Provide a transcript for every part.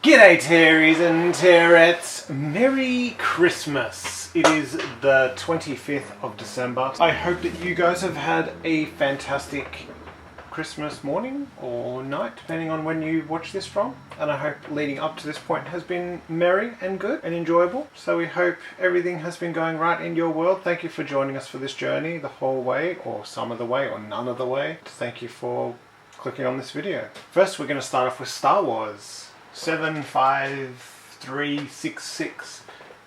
G'day Taeries and Taerettes, Merry Christmas. It is the 25th of December. I hope that you guys have had a fantastic Christmas morning or night, depending on when you watch this from. And I hope leading up to this point has been merry and good and enjoyable. So we hope everything has been going right in your world. Thank you for joining us for this journey the whole way, or some of the way, or none of the way. Thank you for clicking on this video. First, we're going to start off with Star Wars. 75366.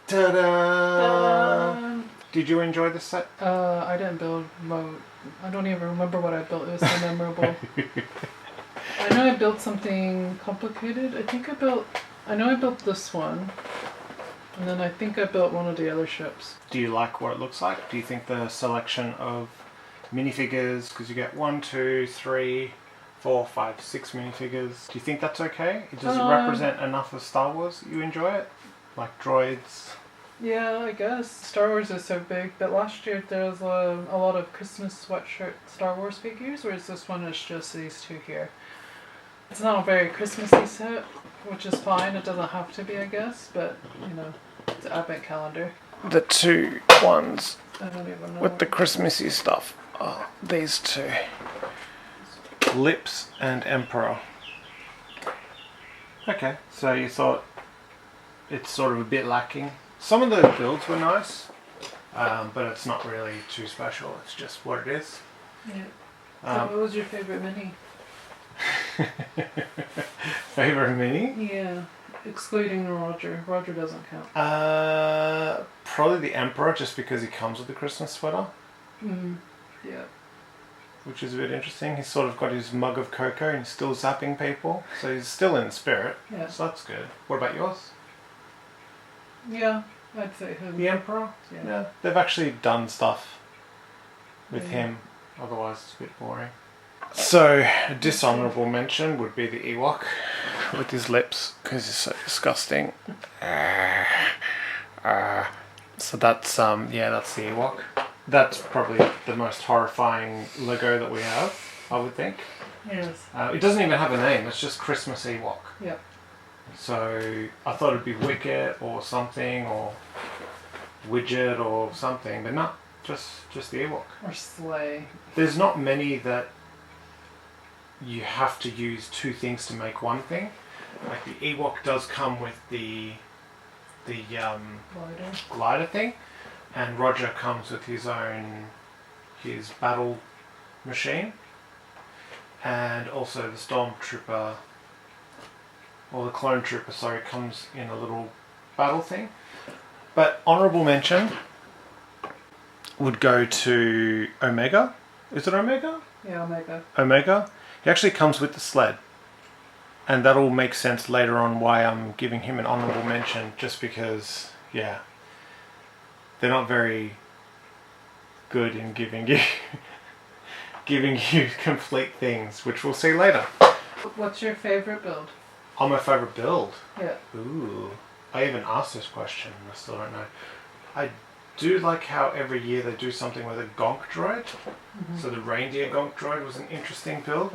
Ta-da! Did you enjoy the set? I didn't build mode. I don't even remember what I built. It was so memorable. I know I built something complicated. I know I built this one. And then I think I built one of the other ships. Do you like what it looks like? Do you think the selection of minifigures, because you get 1, 2, 3, 4, 5, 6 minifigures. Do you think that's okay? Does it represent enough of Star Wars that you enjoy it? Like droids? Yeah, I guess. Star Wars is so big, but last year there was a lot of Christmas sweatshirt Star Wars figures, whereas this one is just these two here. It's not a very Christmassy set, which is fine. It doesn't have to be, I guess, but, you know, it's an advent calendar. The two ones I don't even know with the Christmassy stuff. Oh, these two. Lips and Emperor. Okay, so you thought it's sort of a bit lacking. Some of the builds were nice, but it's not really too special. It's just what it is. Yeah. So what was your favourite mini? Favorite mini? Yeah, excluding Roger. Roger doesn't count. Probably the Emperor, just because he comes with the Christmas sweater. Yeah. Which is a bit interesting. He's sort of got his mug of cocoa and he's still zapping people. So he's still in the spirit. Yeah. So that's good. What about yours? Yeah, I'd say him. The Emperor? Yeah. They've actually done stuff with him. Otherwise it's a bit boring. So, a dishonourable mention would be the Ewok with his lips, because he's so disgusting. So that's, that's the Ewok. That's probably the most horrifying Lego that we have, I would think. Yes. It doesn't even have a name, it's just Christmas Ewok. Yeah. So I thought it'd be Wicket or something, or Widget or something, but no, just the Ewok. Or Sleigh. There's not many that you have to use two things to make one thing. Like the Ewok does come with the glider thing. And Roger comes with his battle machine, and also the Stormtrooper, or the Clone Trooper, sorry, comes in a little battle thing. But honourable mention would go to Omega. Is it Omega? Yeah, Omega. Omega. He actually comes with the sled, and that'll make sense later on why I'm giving him an honourable mention, just because, yeah. They're not very good in giving you complete things, which we'll see later. What's your favourite build? Oh, my favourite build? Yeah. Ooh. I even asked this question and I still don't know. I do like how every year they do something with a gonk droid. So the reindeer gonk droid was an interesting build.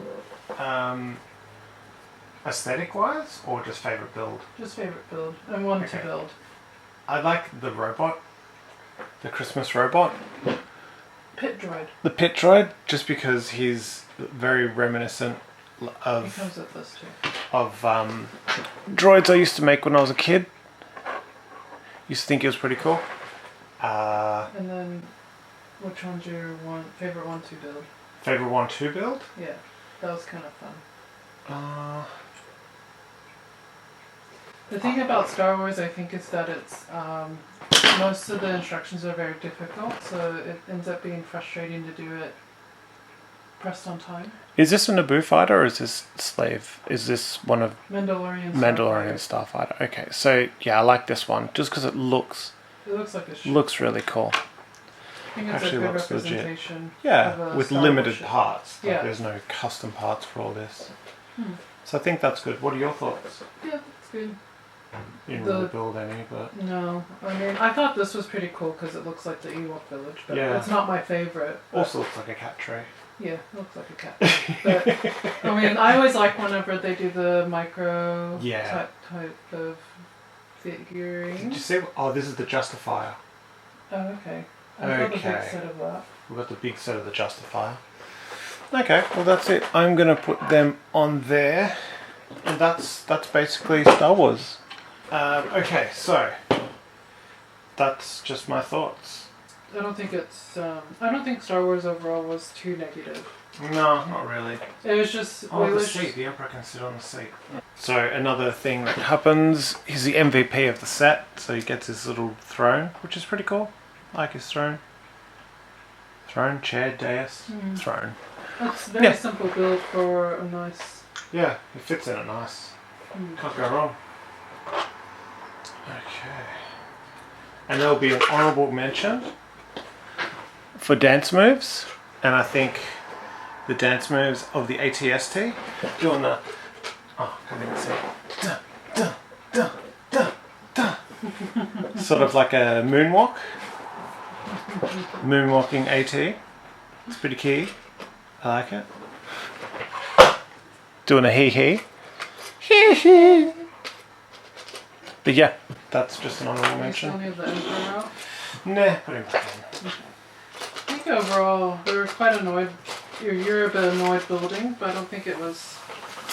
Aesthetic wise, or just favourite build? Just favourite build. And one to build. I like the robot. The Christmas robot. Pit droid. The pit droid, just because he's very reminiscent of... He comes with this too. Of droids I used to make when I was a kid. Used to think it was pretty cool. And then, which one's your favorite 1-2 build? Favorite 1-2 build? Yeah, that was kind of fun. The thing about Star Wars, I think, is that it's most of the instructions are very difficult, so it ends up being frustrating to do it pressed on time. Is this a Naboo fighter, or is this Slave? Is this one of Mandalorian Starfighter? Okay, so yeah, I like this one just because it looks like a ship. Looks really cool. I think it's actually a good looks representation. Yeah, with Star limited Wars parts. Like yeah. There's no custom parts for all this. So I think that's good. What are your thoughts? Yeah, it's good. You didn't really build any, but... No, I mean, I thought this was pretty cool because it looks like the Ewok village, but yeah. It's not my favourite. Also looks like a cat tray. Yeah, it looks like a cat. But I mean, I always like whenever they do the micro type of figurine. Did you see? Oh, this is the Justifier. Oh, okay. I've got the big set of that. We've got the big set of the Justifier. Okay, well that's it. I'm gonna put them on there, and that's basically Star Wars. Okay, so that's just my thoughts. I don't think Star Wars overall was too negative. No, not really. It was just... Oh, the seat. The Emperor can sit on the seat. So another thing that happens, he's the MVP of the set, so he gets his little throne, which is pretty cool. I like his throne. Throne, chair, dais, throne. It's a very simple build for a nice... Yeah, it fits in it nice. Can't go wrong. Okay. And there'll be an honourable mention for dance moves, and I think the dance moves of the ATST doing the can't even see it. Duh, duh, duh, duh, duh. Sort of like a moonwalking AT. It's pretty key. I like it. Doing a hee hee. But yeah, that's just an honourable mention. You still need the Emperor out? Nah, put him back in. I think overall, we were quite annoyed. You're a bit annoyed building, but I don't think it was...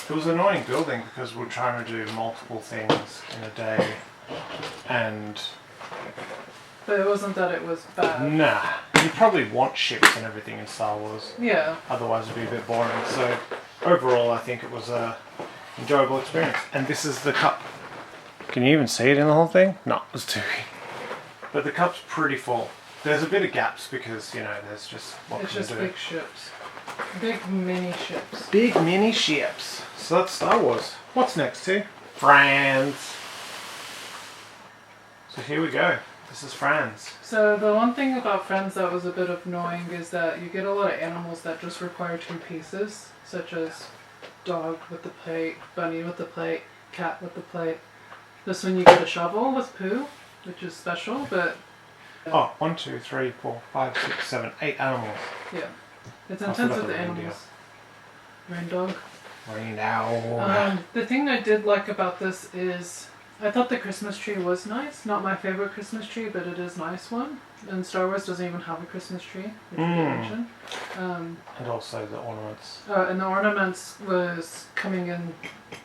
It was annoying building because we're trying to do multiple things in a day, and... But it wasn't that it was bad. Nah. You probably want ships and everything in Star Wars. Yeah. Otherwise it'd be a bit boring. So, overall I think it was a enjoyable experience. And this is the cup. Can you even see it in the whole thing? No, it's too big. But the cup's pretty full. There's a bit of gaps because, you know, there's just... It's just big ships. Big mini ships. Big mini ships. So that's Star Wars. What's next, T? France. So here we go. This is France. So the one thing about Friends that was a bit annoying is that you get a lot of animals that just require two pieces, such as dog with the plate, bunny with the plate, cat with the plate. This one you get a shovel with poo, which is special, but... Oh, 1, 2, 3, 4, 5, 6, 7, 8 animals. Yeah. It's intense with the animals. Rain dog. Rain owl. The thing I did like about this is... I thought the Christmas tree was nice. Not my favorite Christmas tree, but it is a nice one. And Star Wars doesn't even have a Christmas tree, which we mentioned. And also the ornaments. And the ornaments was coming in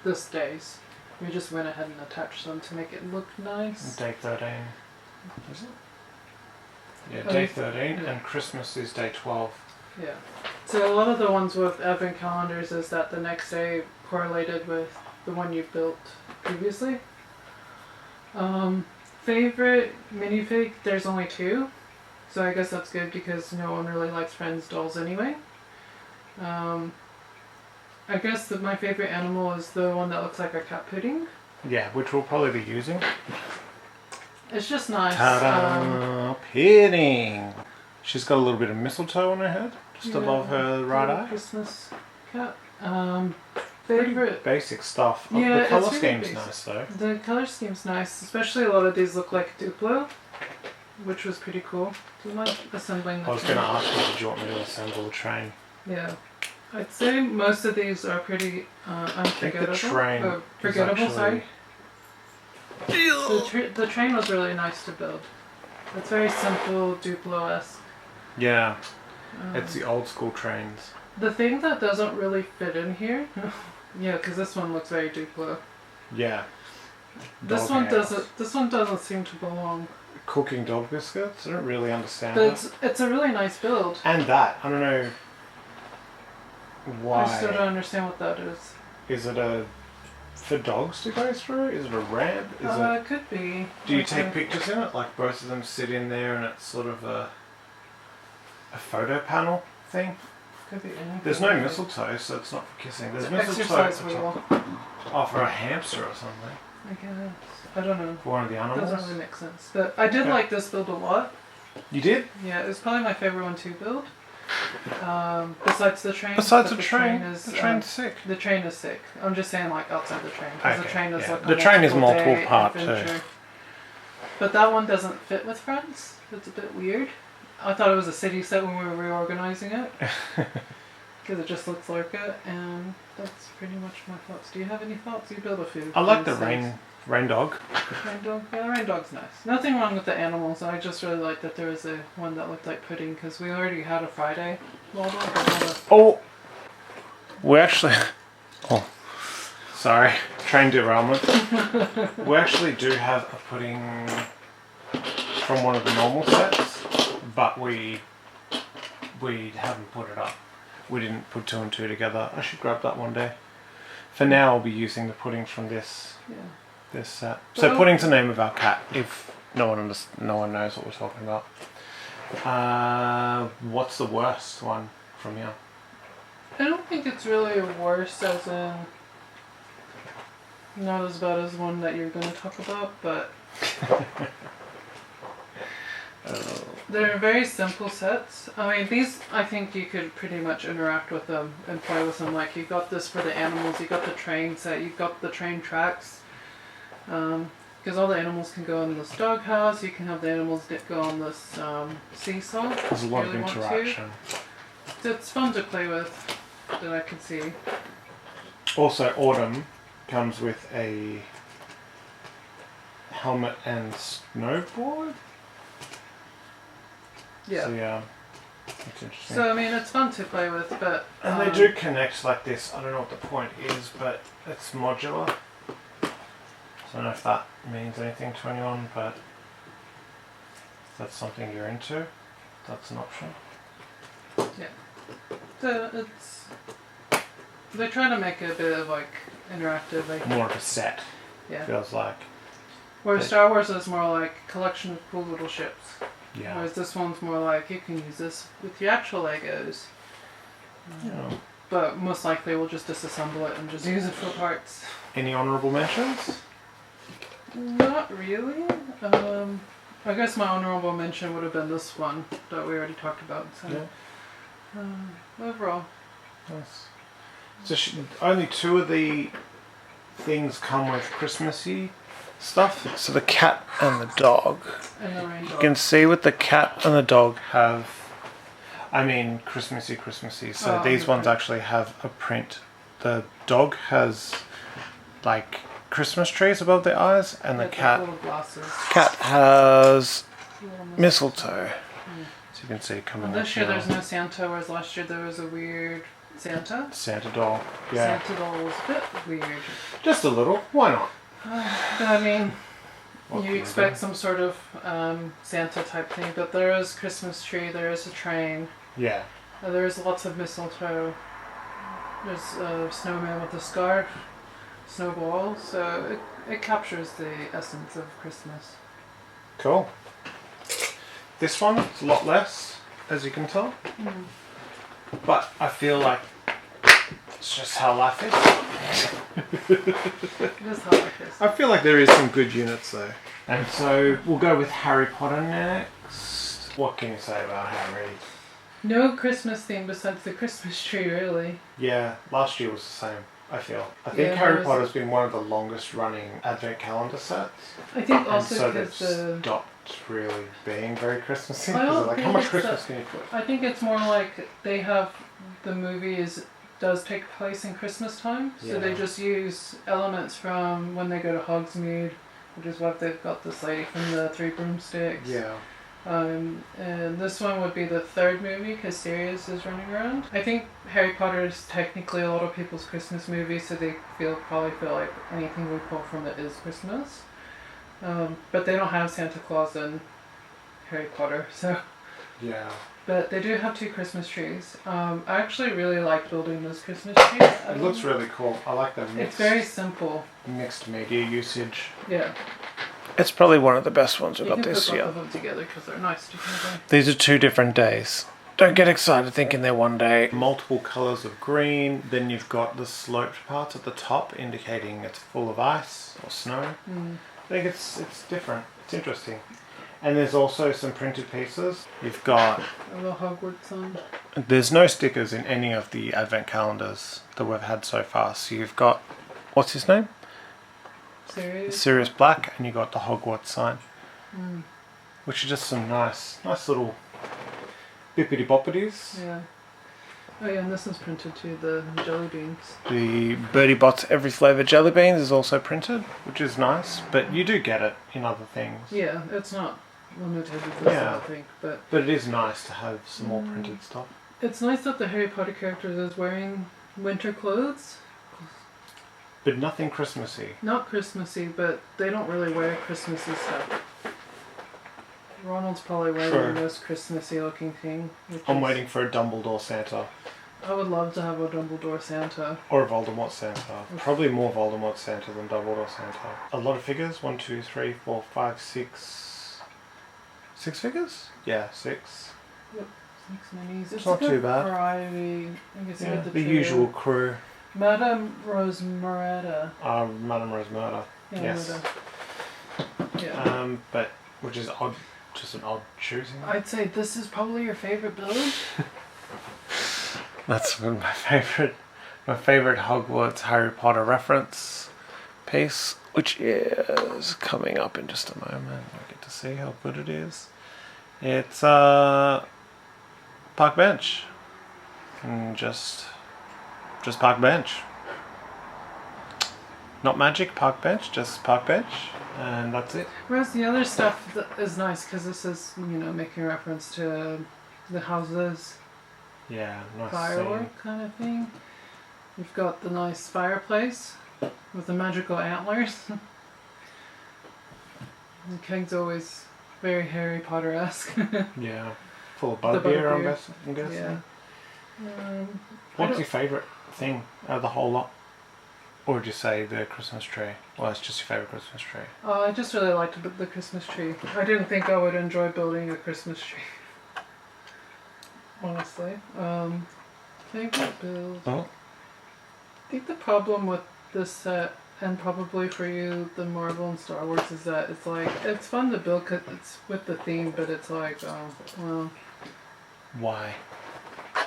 this days. We just went ahead and attached them to make it look nice. Day 13. Is it? Yeah, day 13, and Christmas is day 12. Yeah. So a lot of the ones with advent calendars is that the next day correlated with the one you built previously. Favorite minifig, there's only 2. So I guess that's good because no one really likes Friends dolls anyway. I guess that my favorite animal is the one that looks like a cat pudding. Yeah, which we'll probably be using. It's just nice. Ta-da! Pudding! She's got a little bit of mistletoe on her head, just above her right eye. Christmas cat. Favorite basic stuff. Yeah, the colour it's really scheme's nice though. The colour scheme's nice, especially a lot of these look like Duplo, which was pretty cool. Do you like assembling the I was going to ask you, did you want me to assemble the train? Yeah. I'd say most of these are pretty unforgettable. I think the train forgettable, is sorry. The train was really nice to build. It's very simple, Duplo-esque. Yeah, it's the old school trains. The thing that doesn't really fit in here, yeah, because this one looks very Duplo. Yeah. This one doesn't. This one doesn't seem to belong. Cooking dog biscuits. I don't really understand But it. it's a really nice build. And that I don't know why. I still don't understand what that is. Is it a for dogs to go through? Is it a ramp? Is It could be. Do you take pictures in it? Like both of them sit in there, and it's sort of a photo panel thing. Could be anything. There's no mistletoe, so it's not for kissing. There's It's mistletoe exercise wheel. Oh, for a hamster or something. I guess. I don't know. For one of the animals. Doesn't really make sense. But I did like this build a lot. You did? Yeah, it was probably my favorite one to build. Besides the train. Besides but the train, is, the train's sick. The train is sick. I'm just saying like outside the train. Because Okay, the train is yeah. like The train is multiple day part adventure. too. But that one doesn't fit with Friends. It's a bit weird. I thought it was a city set when we were reorganizing it. because it just looks like it, and that's pretty much my thoughts. Do you have any thoughts? You build a few. I like the rain dog. Rain dog? Yeah, the rain dog's nice. Nothing wrong with the animals. I just really like that there was a one that looked like pudding, because we already had a Friday model. But not a... Oh! We actually... Oh. Sorry. Train derailment. We actually do have a pudding from one of the normal sets, but we haven't put it up. We didn't put 2 and 2 together. I should grab that one day. For now, I'll be using the pudding from this set. So pudding's the name of our cat, if no one knows what we're talking about. What's the worst one from here? I don't think it's really worse, as in not as bad as one that you're going to talk about, but they're very simple sets. I mean, these, I think you could pretty much interact with them and play with them. Like, you got this for the animals, you got the train set, you got the train tracks. Because all the animals can go in this doghouse, you can have the animals that go on this seesaw. There's a lot of interaction. It's fun to play with, that I can see. Also, Autumn comes with a helmet and snowboard. Yeah. So yeah, that's interesting. So I mean, it's fun to play with, but and they do connect like this. I don't know what the point is, but it's modular. I don't know if that means anything to anyone, but if that's something you're into, that's an option. Yeah. So it's, they try to make it a bit of like interactive, like More of a set. yeah. Feels like. Whereas Star Wars is more like a collection of cool little ships. Yeah. Whereas this one's more like you can use this with your actual Legos. Yeah. But most likely we'll just disassemble it and just use it for parts. Any honourable mentions? Not really. I guess my honourable mention would have been this one that we already talked about. So Yeah. overall. Nice. So only 2 of the things come with Christmassy stuff. So the cat and the dog. And the rain dog. You can see what the cat and the dog have. I mean, Christmassy. So these ones actually have a print. The dog has like Christmas trees above their eyes, and the cat has mistletoe. So you can see coming. Well, this year there's no Santa, whereas last year there was a weird Santa doll. Yeah. Santa doll was a bit weird. Just a little. Why not? I mean, What you can expect we some sort of Santa type thing, but there is Christmas tree, there is a train, do? Yeah. there is lots of mistletoe, there's a snowman with a scarf, snowball, so it captures the essence of Christmas. Cool. This one is a lot less, as you can tell. Mm. But I feel like it's just how life is. It is how it is. I feel like there is some good units though. And so we'll go with Harry Potter next. What can you say about Harry? No Christmas theme besides the Christmas tree, really. Yeah, last year was the same, I feel. I think Yeah, Harry Potter's been one of the longest running advent calendar sets. I think And also so because they've stopped really being very Christmassy. I don't Because they're like, how think much it's Christmas can you put? I think it's more like they have the movies does take place in Christmas time, so they Yeah. just use elements from when they go to Hogsmeade, which is what they've got this lady from the Three Broomsticks. Yeah. And this one would be the 3rd movie because Taeries is running around. I think Harry Potter is technically a lot of people's Christmas movie, so they probably feel like anything we pull from it is Christmas. But they don't have Santa Claus in Harry Potter, so. Yeah. But they do have 2 Christmas trees. I actually really like building those Christmas trees. It looks really cool. I like the It's very simple. mixed media usage. Yeah. It's probably one of the best ones we've You got can this put year. both of them together because they're nice together. These are 2 different days. Don't get excited thinking they're one day. Multiple colours of green. Then you've got the sloped parts at the top indicating it's full of ice or snow. Mm. I think it's different. It's interesting. And there's also some printed pieces. You've got... A little Hogwarts sign. There's no stickers in any of the advent calendars that we've had so far. So you've got... What's his name? Sirius Black, and you got the Hogwarts sign. Mm. Which are just some nice little bippity boppities. Yeah. Oh yeah, and this is printed too, the jelly beans. The Birdie Bots Every Flavour Jelly Beans is also printed, which is nice, but you do get it in other things. Yeah, it's not limited with this, I think, but it is nice to have some more printed stuff. it's nice that the Harry Potter characters is wearing winter clothes. But nothing Christmassy. Not Christmassy, but they don't really wear Christmassy stuff. Ronald's probably wearing the most Christmassy looking thing. I'm waiting for a Dumbledore Santa. I would love to have a Dumbledore Santa. Or a Voldemort Santa. Probably more Voldemort Santa than Dumbledore Santa. A lot of figures. 1, 2, 3, 4, 5, 6. 6 figures? Yeah, 6. Yep, 6 minis. It's not too bad. Variety. I guess you got the usual crew. Madame Rosmerta. Madame Rosmerta. Yeah, yes. Yeah. But which is odd. Just an odd choosing. I'd say this is probably your favorite build. That's my favorite Hogwarts Harry Potter reference piece, which is coming up in just a moment. I get to see how good it is. It's park bench, and just park bench. Not magic, park bench, just park bench, and that's it. Whereas the other stuff is nice because this is, making reference to the houses. Yeah, nice firework kind of thing. You've got the nice fireplace with the magical antlers. The king's always very Harry Potter-esque. Yeah, full of butterbeer, I'm guessing. Yeah. What's your favourite thing out of the whole lot? Or would you say the Christmas tree? Well, it's just your favourite Christmas tree. Oh, I just really liked the Christmas tree. I didn't think I would enjoy building a Christmas tree. Honestly. Favorite build. Oh. I think the problem with this set, and probably for you, the Marvel and Star Wars, is that it's fun to build because it's with the theme, but it's like, well. Why?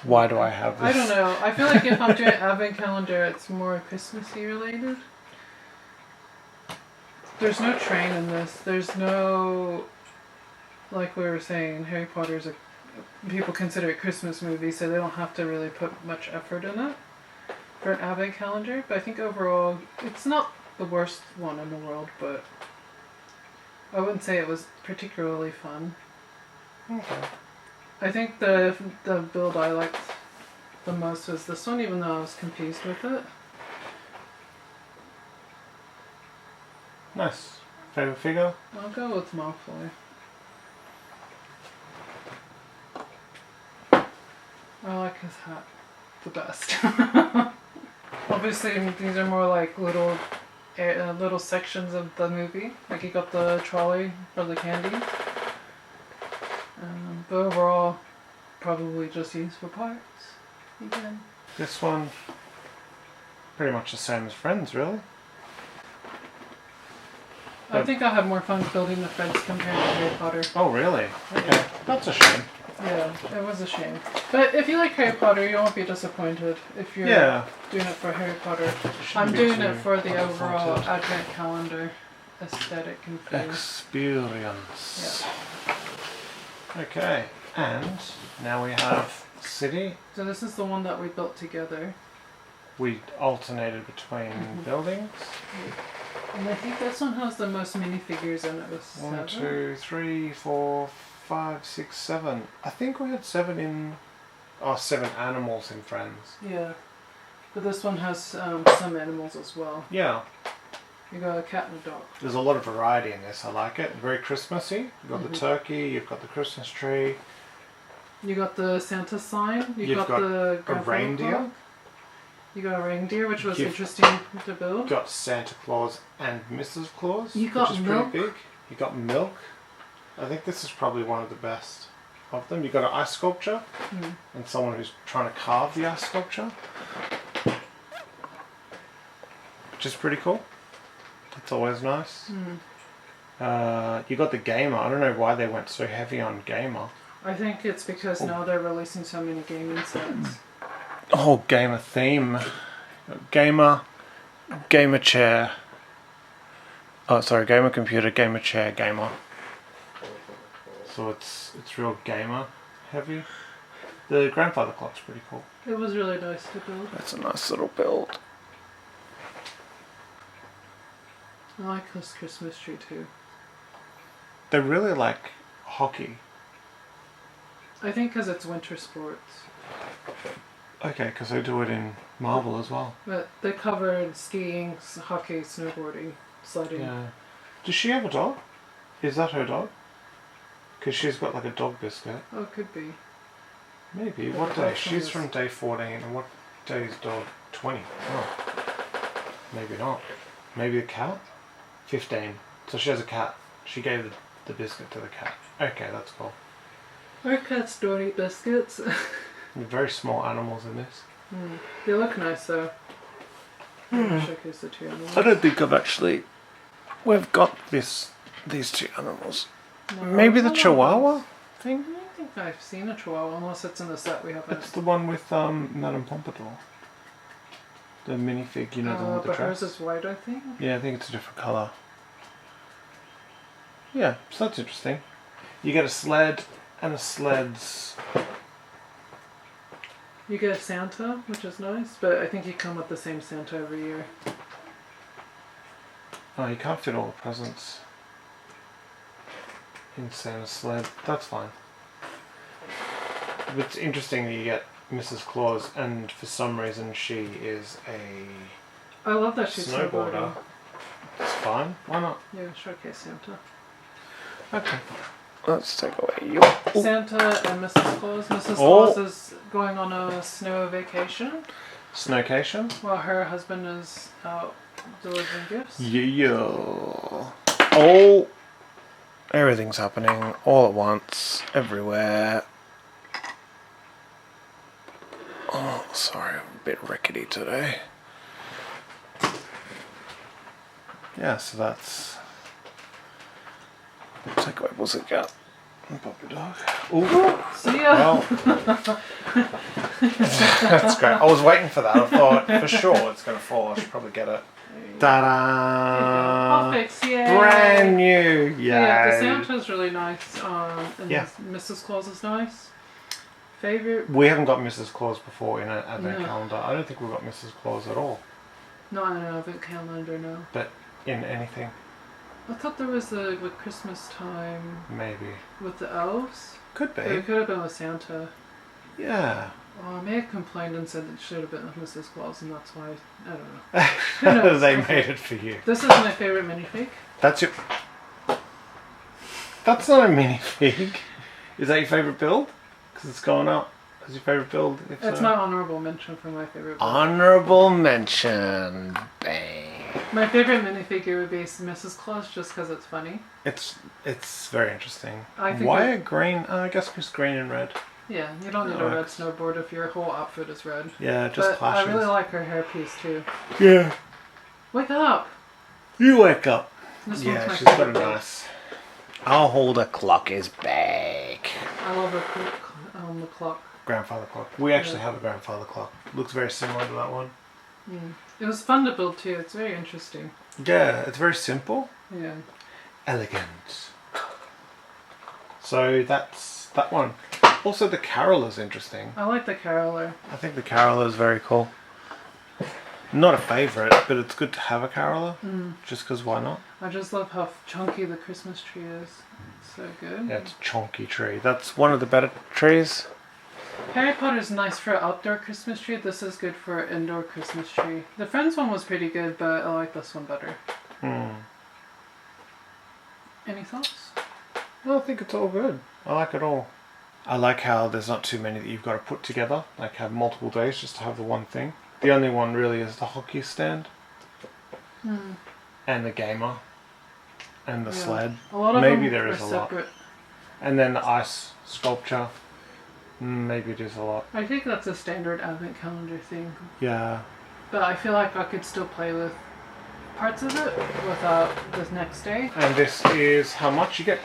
Why do I have this? I don't know. I feel like if I'm doing advent calendar, it's more Christmassy related. There's no train in this. There's no, like we were saying, Harry Potter's people consider it a Christmas movie, so they don't have to really put much effort in it for an advent calendar. But I think overall, it's not the worst one in the world, but I wouldn't say it was particularly fun. Okay. I think the build I liked the most was this one, even though I was confused with it. Nice. Favourite figure? I'll go with Malfoy. I like his hat the best. Obviously, these are more like little sections of the movie. Like you got the trolley for the candy. But overall, probably just used for parts. Again. This one, pretty much the same as Friends, really. I think I had more fun building the Friends compared to Harry Potter. Oh, really? Okay, that's a shame. Yeah, it was a shame. But if you like Harry Potter, you won't be disappointed if you're doing it for Harry Potter. I'm doing it for the overall advent calendar aesthetic and feel. Experience. Yeah. Okay, and now we have City. So this is the one that we built together. We alternated between buildings. And I think this one has the most minifigures in it. With 1, 2, 3, 4, 5, 6, 7. I think we had 7 animals in Friends. Yeah, but this one has some animals as well. Yeah. You got a cat and a dog. There's a lot of variety in this. I like it. Very Christmassy. You've got the turkey. You've got the Christmas tree. You got the Santa sign. You've got the a reindeer. Clock. You got a reindeer, which was interesting to build. You've got Santa Claus and Mrs. Claus, you got which is milk. pretty big. You got milk. I think this is probably one of the best of them. You've got an ice sculpture and someone who's trying to carve the ice sculpture, which is pretty cool. That's always nice. You got the gamer. I don't know why they went so heavy on gamer. I think it's because now they're releasing so many gaming sets. Oh, gamer theme. Gamer chair. Oh, sorry, gamer computer, gamer chair, gamer. So it's real gamer heavy. The grandfather clock's pretty cool. It was really nice to build. That's a nice little build. I like this Christmas tree too. They really like hockey. I think because it's winter sports. Okay, because they do it in Marvel as well. But they covered skiing, hockey, snowboarding, sledding. Yeah. Does she have a dog? Is that her dog? Because she's got like a dog biscuit. Oh, it could be. Maybe. But What the day? dog She's is- from day 14. And what day is dog? 20. Oh. Maybe not. Maybe the cat? 15. So she has a cat. She gave the biscuit to the cat. Okay, that's cool. Our cats don't eat biscuits. Very small animals in this. They look nice though. Showcase the two animals. I don't think I've actually... We've got these two animals. No, Maybe the I don't know. Chihuahua I thing? don't think I've seen a Chihuahua unless it's in the set we haven't. It's the one with Madame Pompadour. The minifig, you know, the one with the But dress. hers is white, I think. Yeah, I think it's a different colour. Yeah, so that's interesting. You get a sled and a sled's... You get a Santa, which is nice, but I think you come with the same Santa every year. Oh, you can't fit all the presents in Santa's sled. That's fine. But it's interesting that you get Mrs. Claus, and for some reason she is a I love that she's snowboarder. snowboarding. It's fine. Why not? Yeah, showcase Santa. Okay. Let's take away your... Santa and Mrs. Claus. Mrs. Oh. Claus is going on a snow vacation Snowcation? while her husband is out delivering gifts. Yeah. Oh. Everything's happening all at once, everywhere. Oh, sorry, I'm a bit rickety today. Yeah, so that's... Take away Pussycat and Puppy Dog. Ooh. See ya! Well, that's great. I was waiting for that. I thought for sure it's going to fall. I should probably get it. Ta-da! I'll fix, yay! Brand new! Yay! Yeah, the Santa's really nice. And Yeah. Mrs. Claus is nice. Favorite? We haven't got Mrs. Claus before in an advent No. calendar. I don't think we've got Mrs. Claus at all. Not in an advent calendar, no. But in anything, I thought there was the with Christmas time maybe. with the elves. Could But be. it could have been with Santa. Yeah. Oh, I may have complained and said it should have been with Mrs. Claus, and that's why I don't know. Who knows? They Okay. made it for you. This is my favorite minifig. That's your... That's not a minifig. Is that your favourite build? Because it's going up as your favourite build. If It's so. my honorable mention for my favorite. build. Honourable mention. Bang. My favorite minifigure would be Mrs. Claus, just because it's funny. It's very interesting. I think Why it- a green? I guess because green and red. Yeah, you don't need Oh, a red ex- snowboard if your whole outfit is red. Yeah, it just But clashes. I really like her hairpiece too. Yeah. Wake up! You wake up. This Yeah, one's my she's got a favorite. nice. I'll hold a clock is back. I love her clock, the clock. Grandfather clock. We actually Yeah. have a grandfather clock. Looks very similar to that one. It was fun to build too. It's very interesting. Yeah, it's very simple. Yeah. Elegant. So that's that one. Also, the carol is interesting. I like the caroler. I think the caroler is very cool. Not a favourite, but it's good to have a caroler. Just because why not? I just love how chunky the Christmas tree is. It's so good. Yeah, it's a chonky tree. That's one of the better trees. Harry Potter's nice for outdoor Christmas tree. This is good for indoor Christmas tree. The Friends one was pretty good, but I like this one better. Any thoughts? No, I think it's all good. I like it all. I like how there's not too many that you've got to put together. Like have multiple days just to have the one thing. The only one really is the hockey stand. And the gamer. And the Yeah. sled. A lot of Maybe them there are is a lot. separate. And then the ice sculpture. Maybe it is a lot. I think that's a standard advent calendar thing. Yeah. But I feel like I could still play with parts of it without the next day. And this is how much you get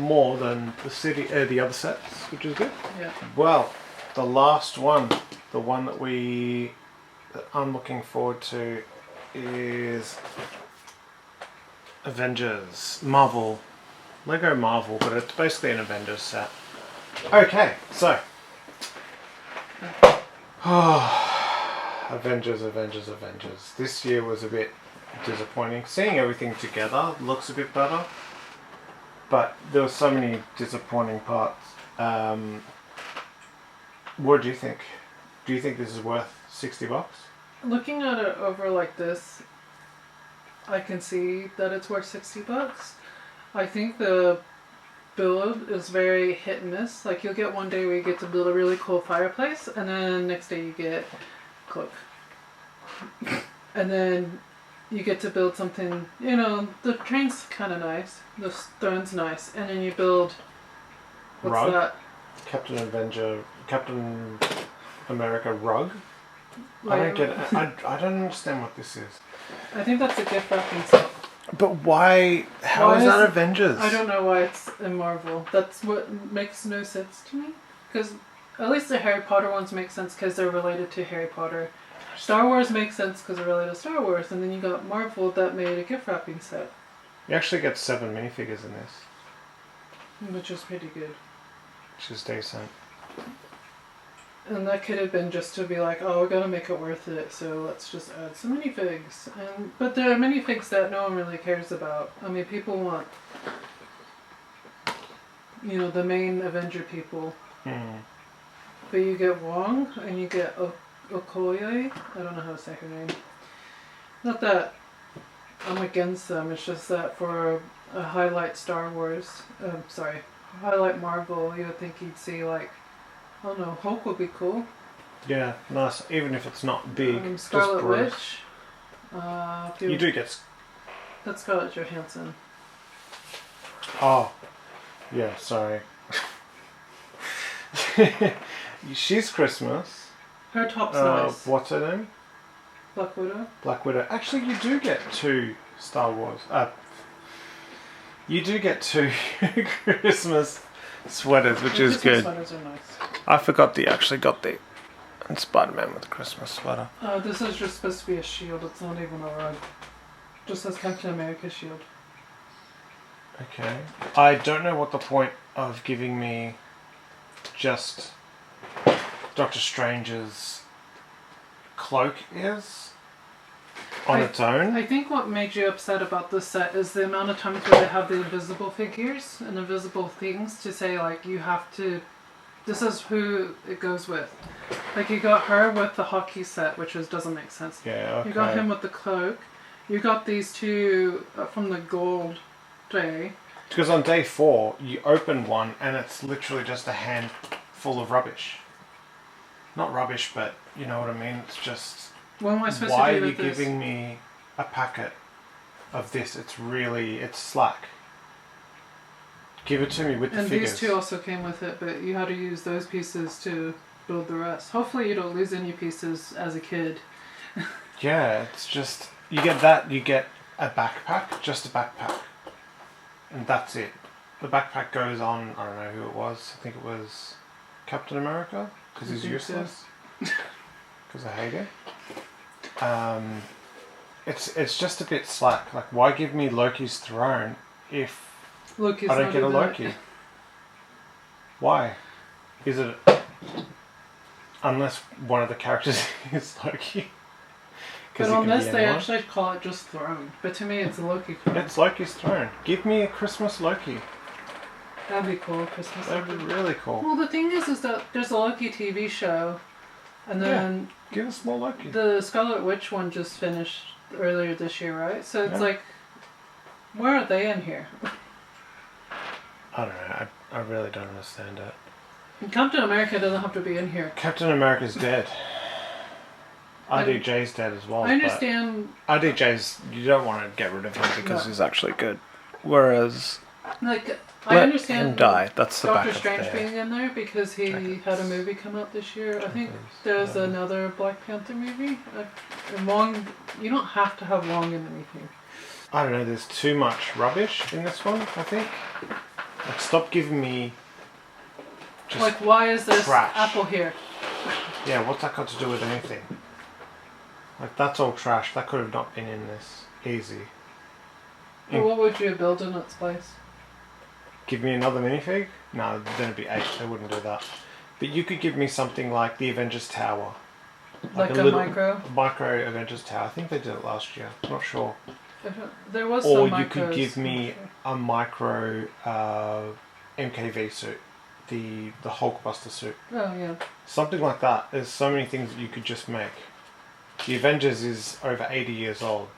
more than the other sets, which is good. Yeah. Well, the last one, the one that I'm looking forward to is Avengers, Lego Marvel, but it's basically an Avengers set. Okay, so Avengers, Avengers, Avengers. This year was a bit disappointing. Seeing everything together looks a bit better, but there were so many disappointing parts. What do you think? Do you think this is worth $60? Looking at it over like this, I can see that it's worth $60. I think the build is very hit and miss. Like you'll get one day where you get to build a really cool fireplace, and then next day you get cloak. And then you get to build something, you know, the train's kind of nice, the stone's nice, and then you build, what's Rug? that? Captain America rug? Like, I don't get it. I don't understand what this is. I think that's a gift wrapping set. But why? How is that Avengers? I don't know why it's in Marvel. That's what makes no sense to me. Because at least the Harry Potter ones make sense because they're related to Harry Potter. Star Wars makes sense because they're related to Star Wars. And then you got Marvel that made a gift wrapping set. You actually get 7 minifigures in this. Which is pretty good. Which is decent. And that could have been just to be like, oh, we're gonna make it worth it, so let's just add some minifigs. But there are minifigs that no one really cares about. I mean, people want, you know, the main Avenger people. But you get Wong and you get Okoye. I don't know how to say her name. Not that I'm against them. It's just that for a highlight Star Wars, highlight Marvel, you would think you'd see like, I don't know, Hulk would be cool. Yeah, nice. Even if it's not big. Scarlet Witch. Witch. You do get... That's Scarlett Johansson. Oh. Yeah, sorry. She's Christmas. Her top's nice. What's her name? Black Widow. Black Widow. Actually, you do get 2 Star Wars. You do get 2 Christmas sweaters, which is good. Sweaters are nice. I forgot that you actually got the Spider-Man with a Christmas sweater. This is just supposed to be a shield. It's not even a rug. Just says Captain America shield. Okay. I don't know what the point of giving me just Doctor Strange's cloak is on its own. I think what made you upset about this set is the amount of times where they have the invisible figures and invisible things to say like you have to, this is who it goes with. Like you got her with the hockey set, which doesn't make sense. Yeah, okay. You got him with the cloak. You got these 2 from the gold day. Because on day 4, you open one and it's literally just a hand full of rubbish. Not rubbish, but you know what I mean. It's just... What am I supposed why to do are with you this? giving me a packet of this? It's slack. Give it to me with the And figures. these 2 also came with it, but you had to use those pieces to build the rest. Hopefully you don't lose any pieces as a kid. Yeah, it's just... You get that, you get a backpack, just a backpack. And that's it. The backpack goes on, I don't know who it was. I think it was Captain America, because he's useless. Because I hate it. It's just a bit slack. Like, why give me Loki's throne if Loki's I don't not get a even Loki? Why? Is it... Unless one of the characters is Loki. But on this, they actually call it just throne. But to me, it's a Loki throne. It's Loki's throne. Give me a Christmas Loki. That'd be cool, Christmas. That'd be really cool. Well, the thing is that there's a Loki TV show, and then give us more Loki. the Scarlet Witch one just finished earlier this year, right? So it's like, where are they in here? I don't know. I really don't understand it. And Captain America doesn't have to be in here. Captain America's dead. RDJ's dead as well. I understand. RDJ's, you don't want to get rid of him because he's actually good. Whereas, like, I understand him die. That's the Doctor back Strange of being in there because he had a movie come out this year. I think there's another Black Panther movie. And Wong, you don't have to have Wong in anything. I don't know. There's too much rubbish in this one. I think. Like, stop giving me. Just like, why is this trash. apple here? Yeah, what's that got to do with anything? Like, that's all trash. That could have not been in this. Easy. Well, what would you build in its place? Give me another minifig? No, then it'd be 8. They wouldn't do that. But you could give me something like the Avengers Tower. Like a little micro Avengers Tower. I think they did it last year. I'm not sure. There was Or some you could micros. give me a micro MKV suit, the Hulkbuster suit. Oh yeah. Something like that. There's so many things that you could just make. The Avengers is over 80 years old,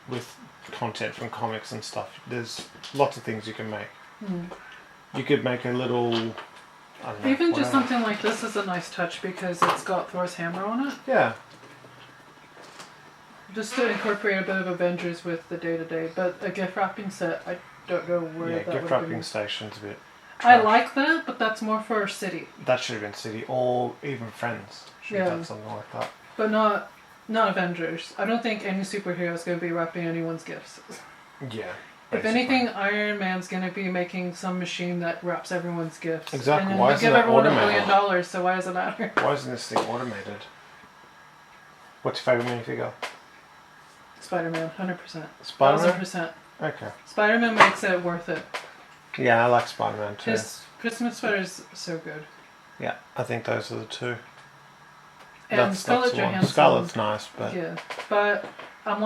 with content from comics and stuff. There's lots of things you can make. You could make a little... I don't know, Even just whatever. something like this is a nice touch because it's got Thor's hammer on it. Yeah. Just to incorporate a bit of Avengers with the day-to-day. But a gift wrapping set, I don't know where that gift would wrapping be. station's a bit... I trash. like that, but that's more for city. That should have been City, or even Friends. Should have done something like that. But not Avengers. I don't think any superhero is going to be wrapping anyone's gifts. Yeah. If basically. anything, Iron Man's going to be making some machine that wraps everyone's gifts. Exactly. And Why then isn't give that everyone automated? $1 billion, so why does it matter? Why isn't this thing automated? What's your favourite minifigure? Spider-Man, 100%. Spider-Man? 1000%. Okay. Spider-Man makes it worth it. Yeah, I like Spider-Man too. His Christmas sweater's so good. Yeah, I think those are the two. And Scarlett the one. Johansson. Scarlett's nice, but Yeah, but I'm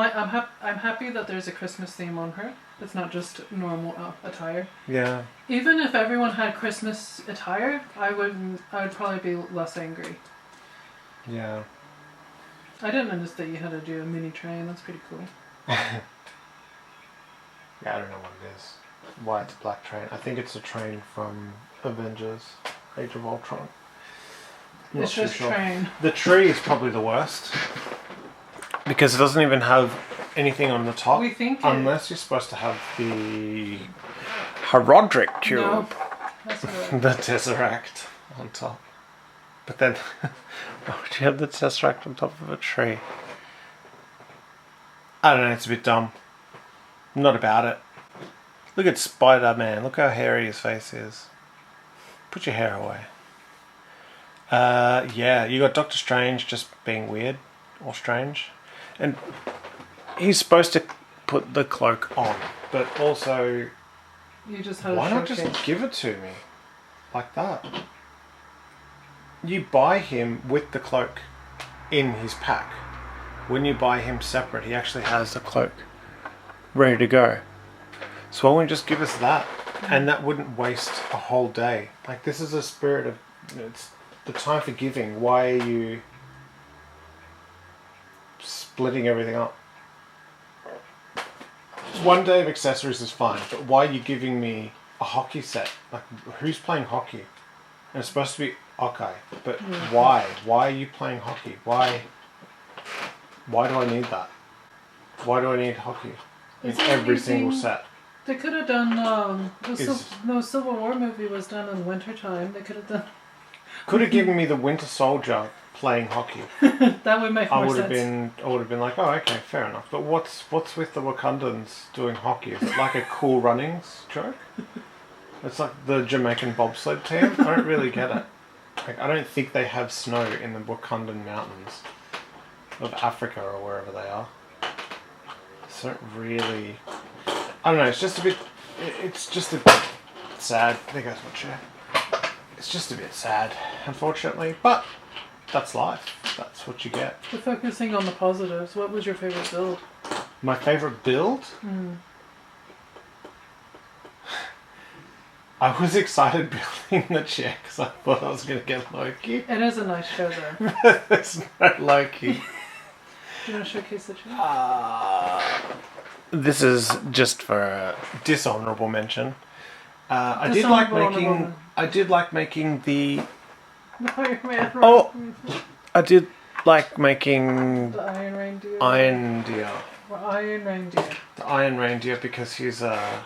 happy that there's a Christmas theme on her. It's not just normal attire. yeah, Even if everyone had Christmas attire, I would probably be less angry. yeah. I didn't notice that you had to do a mini train. That's pretty cool. Yeah, I don't know what it is. Why it's a black train. I think it's a train from Avengers, Age of Ultron. Not It's too just sure. train. The tree is probably the worst. Because it doesn't even have anything on the top. We think unless you're supposed to have the Herodric cube. No, that's right. The Tesseract on top. But then, why would you have the Tesseract on top of a tree? I don't know, it's a bit dumb. I'm not about it. Look at Spider-Man. Look how hairy his face is. Put your hair away. Yeah, you got Doctor Strange just being weird or strange. And he's supposed to put the cloak on. But also, You just had why a not showcase. just give it to me? Like that. You buy him with the cloak in his pack. When you buy him separate, he actually has the cloak ready to go. So why won't you just give us that? And that wouldn't waste a whole day. Like, this is a spirit of... It's the time for giving. Why are you splitting everything up? One day of accessories is fine, but why are you giving me a hockey set? Like, who's playing hockey? And it's supposed to be okay, but why? Why are you playing hockey? Why do I need that? Why do I need hockey in Is there every single anything- set? They could have done Is- Civil War movie was done in winter time. They could have done Could have given me the Winter Soldier playing hockey. that would make I more would have sense. been like, oh, okay, fair enough. But what's with the Wakandans doing hockey? Is it like a Cool Runnings joke? It's like the Jamaican bobsled team. I don't really get it. Like, I don't think they have snow in the Wakandan mountains of Africa or wherever they are. So I don't really. I don't know. It's just a bit. It's just a bit sad. There goes my chair. It's just a bit sad, unfortunately. But that's life. That's what you get. We're focusing on the positives. What was your favorite build? My favourite build? I was excited building the chair because I thought I was going to get Loki. It is a nice show though. There's no Loki. Do you want to showcase the chair? This is just for a dishonourable mention. I did Dishonourable like making the. Iron Man. Oh, I did like making The Iron Reindeer. Iron Deer. Or Iron Reindeer. The Iron Reindeer because he's I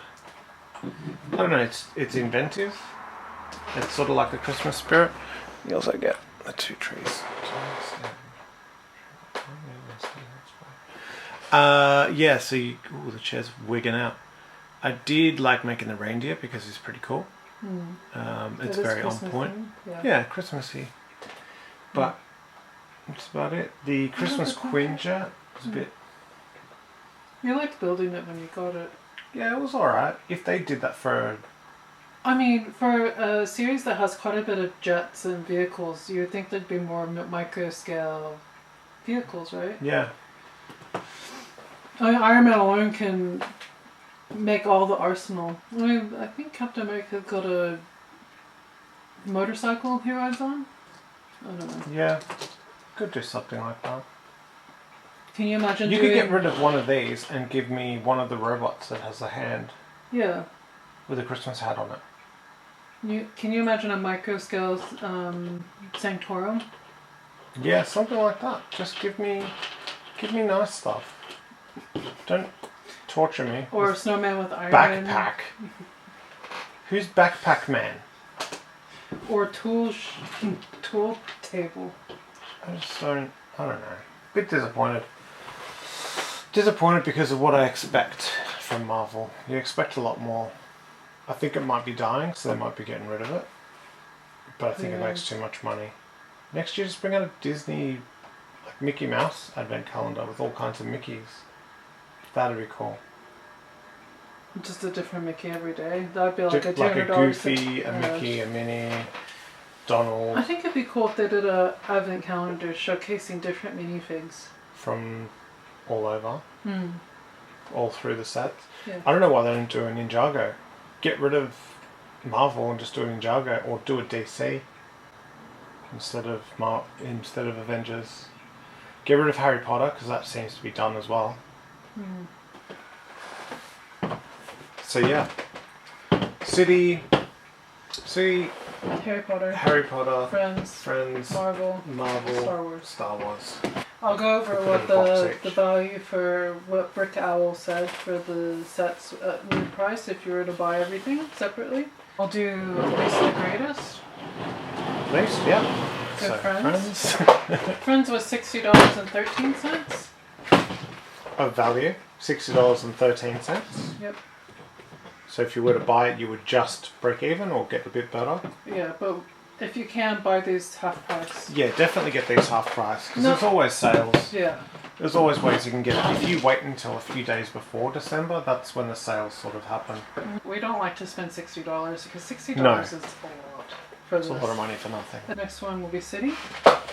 don't know. It's inventive. It's sort of like the Christmas spirit. You also get the two trees. Yeah. So the chair's wigging out. I did like making the reindeer because he's pretty cool. It's It is very on Christmas point. themed, Yeah, Christmassy. But that's about it. The Christmas Quinja was a bit. You liked building it when you got it. Yeah, it was alright. If they did that for. I mean, for a series that has quite a bit of jets and vehicles, you would think there'd be more micro scale vehicles, right? Yeah. I mean, Iron Man alone can make all the arsenal. I mean, I think Captain America got a motorcycle he rides on. I don't know. Yeah. Could do something like that. Can you imagine You doing... could get rid of one of these and give me one of the robots that has a hand Yeah. with a Christmas hat on it. Can you imagine a micro-scale Sanctorum? Yeah, something like that. Just give me nice stuff. Don't torture me. Or a snowman with Iron Man. Backpack. Who's Backpack Man? Or tool table. I don't know. Bit disappointed. Disappointed because of what I expect from Marvel. You expect a lot more. I think it might be dying, so they might be getting rid of it. But I think it makes too much money. Next year, just bring out a Disney, like Mickey Mouse advent calendar with all kinds of Mickeys. That'd be cool. Just a different Mickey every day. That'd be like Like a $200. Goofy, a Mickey, a Minnie, Donald. I think it'd be cool if they did a advent calendar showcasing different minifigs. From all over. All through the sets. Yeah. I don't know why they don't do a Ninjago. Get rid of Marvel and just do a Ninjago, or do a DC instead of Avengers. Get rid of Harry Potter because that seems to be done as well. So yeah, City, Harry Potter, Friends, Marvel, Star Wars. I'll go over what the value for what Brick Owl said for the sets at new price if you were to buy everything separately. I'll do least the greatest. Least, yeah. So Friends. Friends. Friends was $60.13. Of value, $60.13. Yep. So if you were to buy it, you would just break even or get a bit better? Yeah, but if you can, buy these half price. Yeah, definitely get these half price because there's always sales. Yeah. There's always ways you can get it. If you wait until a few days before December, that's when the sales sort of happen. We don't like to spend $60 because $60 is a lot for It's this. a lot of money for nothing. The next one will be City.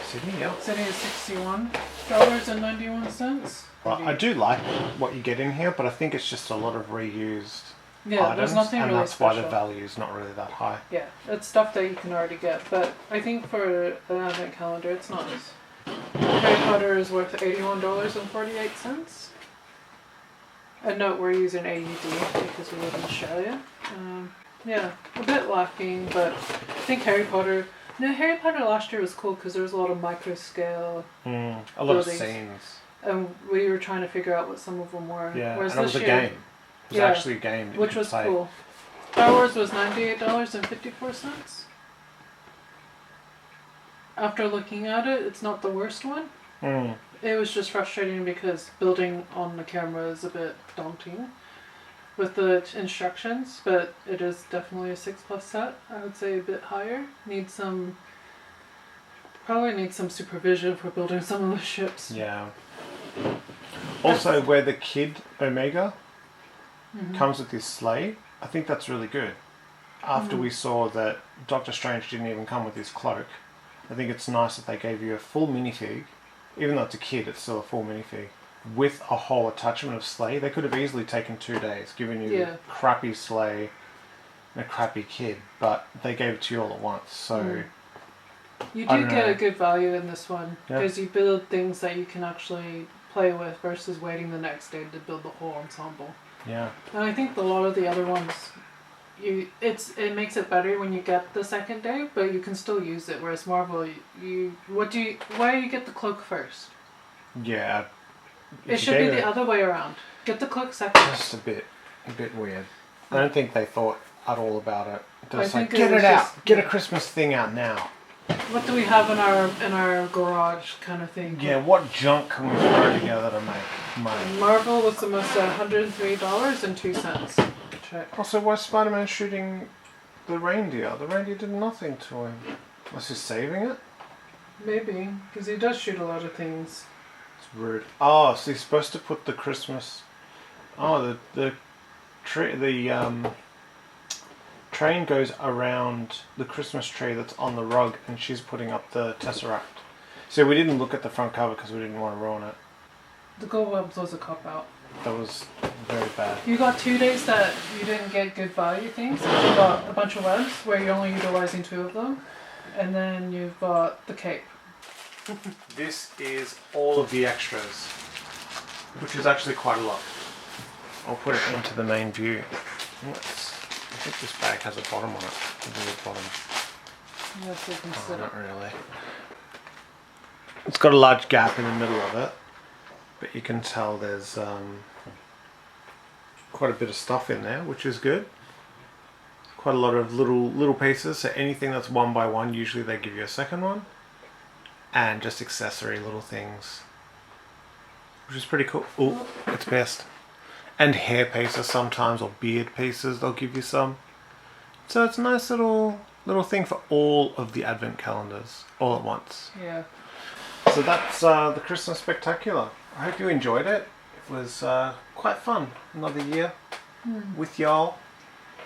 City, yeah. City is $61.91. Well, I do like what you get in here, but I think it's just a lot of reused items, there's nothing and really that's special. why the value is not really that high. Yeah, it's stuff that you can already get, but I think for an advent calendar, it's not. Harry Potter is worth $81.48. And note we're using AUD because we live in Australia. Yeah, a bit lacking, but I think Harry Potter last year was cool because there was a lot of micro scale. A lot of scenes. And we were trying to figure out what some of them were. Yeah, whereas and it was a game. It was actually a game that which you could was play. cool. Star Wars was $98.54. After looking at it, it's not the worst one. It was just frustrating because building on the camera is a bit daunting with the instructions, but it is definitely a 6+ set. I would say a bit higher. Probably needs some supervision for building some of the ships. Yeah. Also, where the kid Omega comes with his sleigh, I think that's really good. After we saw that Doctor Strange didn't even come with his cloak, I think it's nice that they gave you a full minifig. Even though it's a kid, it's still a full minifig. With a whole attachment of sleigh. They could have easily taken 2 days, given you a crappy sleigh and a crappy kid, but they gave it to you all at once, so... You do get a good value in this one, because you build things that you can actually play with versus waiting the next day to build the whole ensemble. Yeah. And I think a lot of the other ones, it makes it better when you get the second day, but you can still use it. Whereas Marvel, why do you get the cloak first? Yeah. It should be the other way around. Get the cloak second. Just a bit weird. I don't think they thought at all about it. They're just like, it get was it out, just- get a Christmas thing out now. What do we have in our garage kind of thing? Yeah, what junk can we throw together to make money? Marvel was the most $103.02. Check. Also, why is Spider-Man shooting the reindeer? The reindeer did nothing to him. Was he saving it? Maybe, because he does shoot a lot of things. It's rude. Oh, so he's supposed to put the Christmas... Oh, the train goes around the Christmas tree that's on the rug, and she's putting up the Tesseract. So we didn't look at the front cover because we didn't want to ruin it. The gold webs was a cop out. That was very bad. You got 2 days that you didn't get good value things. You got a bunch of webs where you're only utilizing 2 of them. And then you've got the cape. This is all of the extras, which is actually quite a lot. I'll put it into the main view. I think this bag has a bottom on it. A weird bottom. Yes, you can Oh, sit not up. really. It's got a large gap in the middle of it, but you can tell there's quite a bit of stuff in there, which is good. Quite a lot of little pieces. So anything that's 1 by 1, usually they give you a second one, and just accessory little things, which is pretty cool. Oh, it's best. And hair pieces sometimes, or beard pieces, they'll give you some. So it's a nice little thing for all of the advent calendars all at once. Yeah. So that's the Christmas Spectacular. I hope you enjoyed it. It was quite fun. Another year with y'all,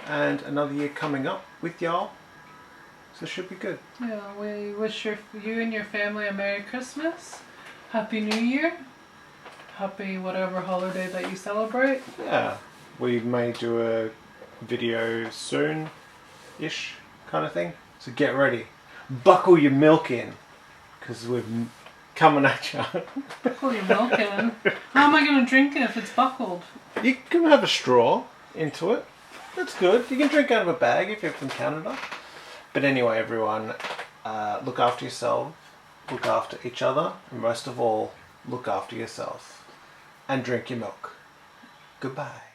and another year coming up with y'all. So it should be good. Yeah, we wish you and your family a Merry Christmas, Happy New Year, Happy whatever holiday that you celebrate. Yeah, we may do a video soon-ish kind of thing. So get ready. Buckle your milk in, because we're coming at you. Buckle your milk in. How am I going to drink it if it's buckled? You can have a straw into it. That's good. You can drink out of a bag if you're from Canada. But anyway, everyone, look after yourself, look after each other, and most of all, look after yourself. And drink your milk. Goodbye.